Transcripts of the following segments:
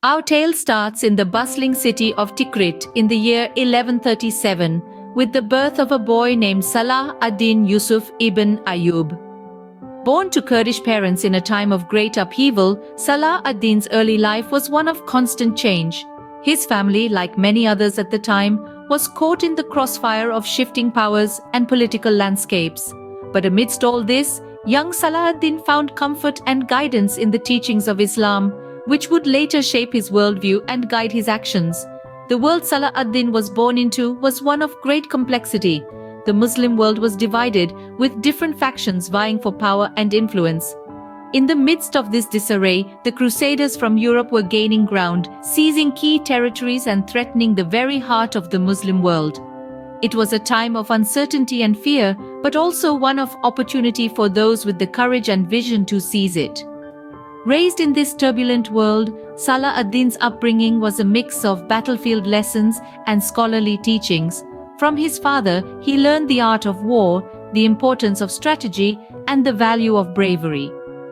Our tale starts in the bustling city of Tikrit in the year 1137 with the birth of a boy named Salah ad-Din Yusuf ibn Ayyub. Born to Kurdish parents in a time of great upheaval, Salah ad-Din's early life was one of constant change. His family, like many others at the time, was caught in the crossfire of shifting powers and political landscapes. But amidst all this, young Salah ad-Din found comfort and guidance in the teachings of Islam, which would later shape his worldview and guide his actions. The world Salah ad-Din was born into was one of great complexity. The Muslim world was divided, with different factions vying for power and influence. In the midst of this disarray, the Crusaders from Europe were gaining ground, seizing key territories and threatening the very heart of the Muslim world. It was a time of uncertainty and fear, but also one of opportunity for those with the courage and vision to seize it. Raised in this turbulent world, Salah ad-Din's upbringing was a mix of battlefield lessons and scholarly teachings. From his father, he learned the art of war, the importance of strategy, and the value of bravery.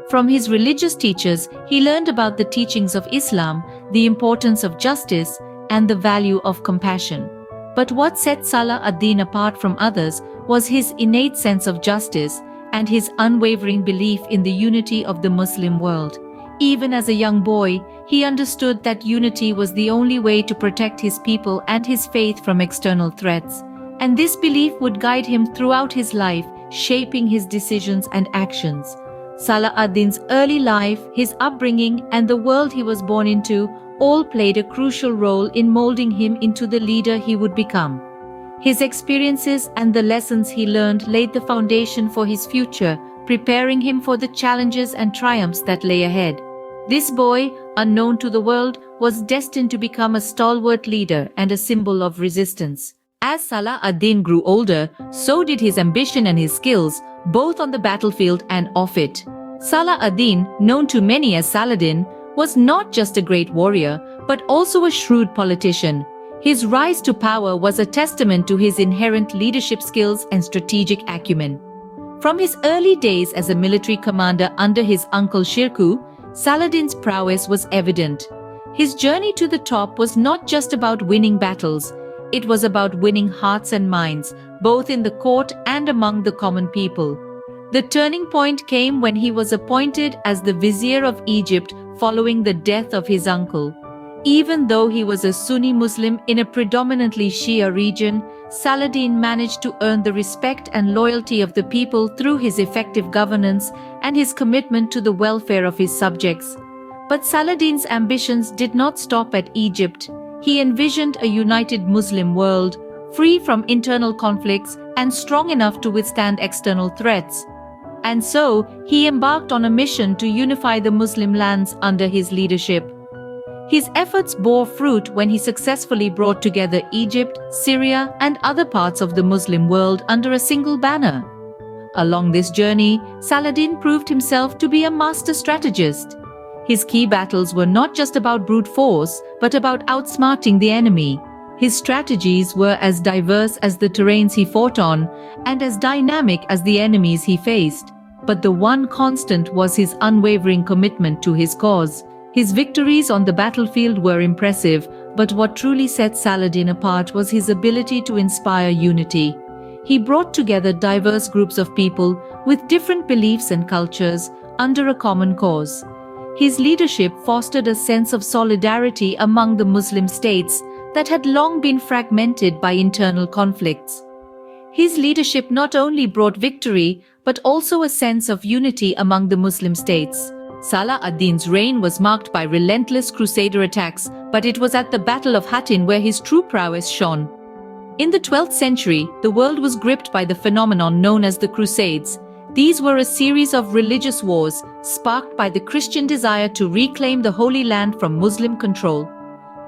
From his religious teachers, he learned about the teachings of Islam, the importance of justice, and the value of compassion. But what set Salah ad-Din apart from others was his innate sense of justice and his unwavering belief in the unity of the Muslim world. Even as a young boy, he understood that unity was the only way to protect his people and his faith from external threats. And this belief would guide him throughout his life, shaping his decisions and actions. Salah ad-Din's early life, his upbringing, and the world he was born into all played a crucial role in molding him into the leader he would become. His experiences and the lessons he learned laid the foundation for his future, preparing him for the challenges and triumphs that lay ahead. This boy, unknown to the world, was destined to become a stalwart leader and a symbol of resistance. As Salah ad-Din grew older, so did his ambition and his skills, both on the battlefield and off it. Salah ad-Din, known to many as Saladin, was not just a great warrior, but also a shrewd politician. His rise to power was a testament to his inherent leadership skills and strategic acumen. From his early days as a military commander under his uncle Shirkuh, Saladin's prowess was evident. His journey to the top was not just about winning battles, it was about winning hearts and minds, both in the court and among the common people. The turning point came when he was appointed as the vizier of Egypt following the death of his uncle. Even though he was a Sunni Muslim in a predominantly Shia region, Saladin managed to earn the respect and loyalty of the people through his effective governance and his commitment to the welfare of his subjects. But Saladin's ambitions did not stop at Egypt. He envisioned a united Muslim world, free from internal conflicts and strong enough to withstand external threats. And so, he embarked on a mission to unify the Muslim lands under his leadership. His efforts bore fruit when he successfully brought together Egypt, Syria, and other parts of the Muslim world under a single banner. Along this journey, Saladin proved himself to be a master strategist. His key battles were not just about brute force, but about outsmarting the enemy. His strategies were as diverse as the terrains he fought on, and as dynamic as the enemies he faced. But the one constant was his unwavering commitment to his cause. His victories on the battlefield were impressive, but what truly set Saladin apart was his ability to inspire unity. He brought together diverse groups of people with different beliefs and cultures under a common cause. His leadership fostered a sense of solidarity among the Muslim states that had long been fragmented by internal conflicts. His leadership not only brought victory, but also a sense of unity among the Muslim states. Salah ad-Din's reign was marked by relentless crusader attacks, but it was at the Battle of Hattin where his true prowess shone. In the 12th century, the world was gripped by the phenomenon known as the Crusades. These were a series of religious wars, sparked by the Christian desire to reclaim the Holy Land from Muslim control.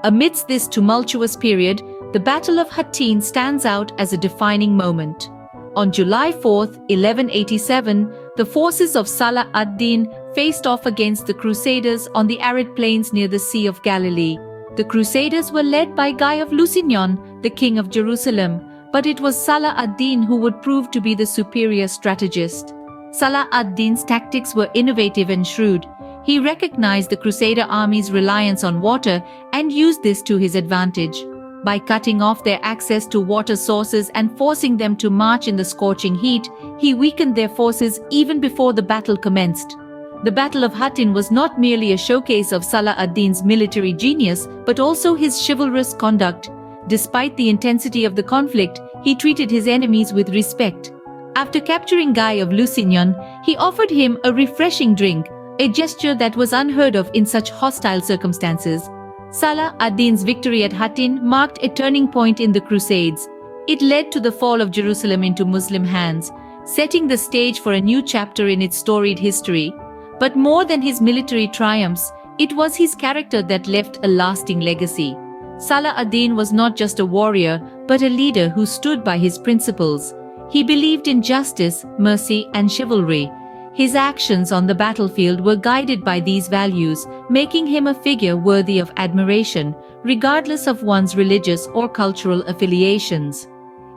Amidst this tumultuous period, the Battle of Hattin stands out as a defining moment. On July 4, 1187, the forces of Salah ad-Din faced off against the Crusaders on the arid plains near the Sea of Galilee. The Crusaders were led by Guy of Lusignan, the king of Jerusalem, but it was Salah ad-Din who would prove to be the superior strategist. Salah ad-Din's tactics were innovative and shrewd. He recognized the Crusader army's reliance on water and used this to his advantage. By cutting off their access to water sources and forcing them to march in the scorching heat, he weakened their forces even before the battle commenced. The Battle of Hattin was not merely a showcase of Salah ad-Din's military genius, but also his chivalrous conduct. Despite the intensity of the conflict, he treated his enemies with respect. After capturing Guy of Lusignan, he offered him a refreshing drink, a gesture that was unheard of in such hostile circumstances. Salah ad-Din's victory at Hattin marked a turning point in the Crusades. It led to the fall of Jerusalem into Muslim hands, setting the stage for a new chapter in its storied history. But more than his military triumphs, it was his character that left a lasting legacy. Salah ad-Din was not just a warrior, but a leader who stood by his principles. He believed in justice, mercy, and chivalry. His actions on the battlefield were guided by these values, making him a figure worthy of admiration, regardless of one's religious or cultural affiliations.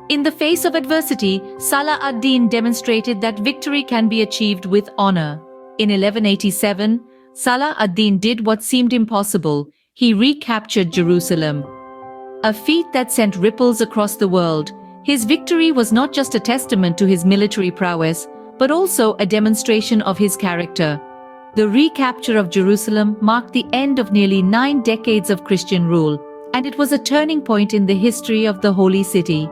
In the face of adversity, Salah ad-Din demonstrated that victory can be achieved with honor. In 1187, Salah ad-Din did what seemed impossible. He recaptured Jerusalem, a feat that sent ripples across the world. His victory was not just a testament to his military prowess, but also a demonstration of his character. The recapture of Jerusalem marked the end of nearly 9 decades of Christian rule, and it was a turning point in the history of the Holy City.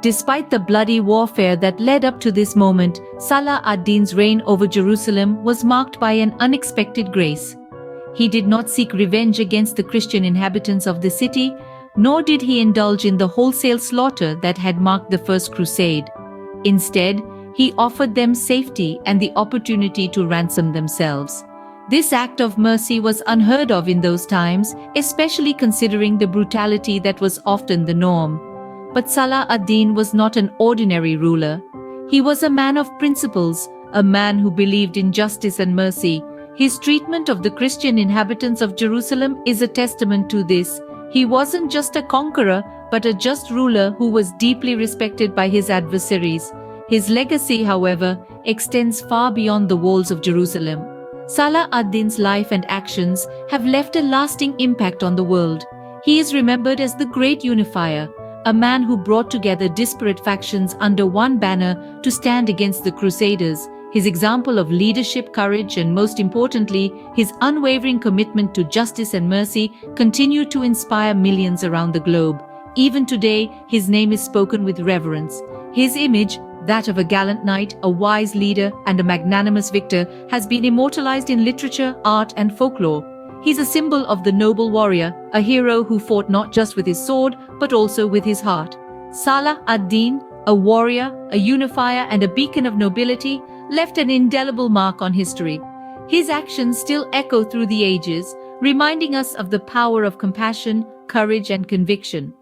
Despite the bloody warfare that led up to this moment, Salah ad-Din's reign over Jerusalem was marked by an unexpected grace. He did not seek revenge against the Christian inhabitants of the city, nor did he indulge in the wholesale slaughter that had marked the First Crusade. Instead, he offered them safety and the opportunity to ransom themselves. This act of mercy was unheard of in those times, especially considering the brutality that was often the norm. But Salah ad-Din was not an ordinary ruler. He was a man of principles, a man who believed in justice and mercy. His treatment of the Christian inhabitants of Jerusalem is a testament to this. He wasn't just a conqueror, but a just ruler who was deeply respected by his adversaries. His legacy, however, extends far beyond the walls of Jerusalem. Salah ad-Din's life and actions have left a lasting impact on the world. He is remembered as the great unifier, a man who brought together disparate factions under one banner to stand against the Crusaders. His example of leadership, courage, and most importantly, his unwavering commitment to justice and mercy continue to inspire millions around the globe. Even today, his name is spoken with reverence. His image, that of a gallant knight, a wise leader, and a magnanimous victor, has been immortalized in literature, art, and folklore. He's a symbol of the noble warrior, a hero who fought not just with his sword, but also with his heart. Salah ad-Din, a warrior, a unifier, and a beacon of nobility, left an indelible mark on history. His actions still echo through the ages, reminding us of the power of compassion, courage, and conviction.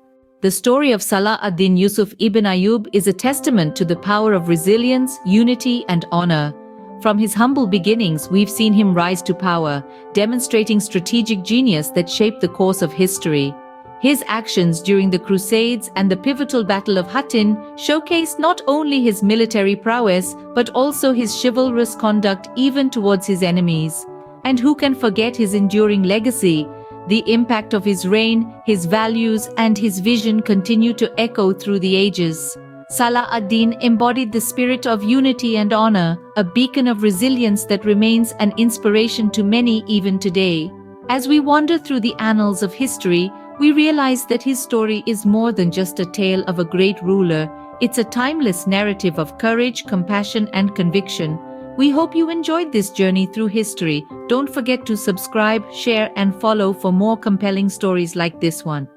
The story of Salah ad-Din Yusuf ibn Ayyub is a testament to the power of resilience, unity, and honor. From his humble beginnings, we've seen him rise to power, demonstrating strategic genius that shaped the course of history. His actions during the Crusades and the pivotal Battle of Hattin showcased not only his military prowess, but also his chivalrous conduct even towards his enemies. And who can forget his enduring legacy? The impact of his reign, his values, and his vision continue to echo through the ages. Salah ad-Din embodied the spirit of unity and honor, a beacon of resilience that remains an inspiration to many even today. As we wander through the annals of history, we realize that his story is more than just a tale of a great ruler. It's a timeless narrative of courage, compassion, and conviction. We hope you enjoyed this journey through history. Don't forget to subscribe, share, and follow for more compelling stories like this one.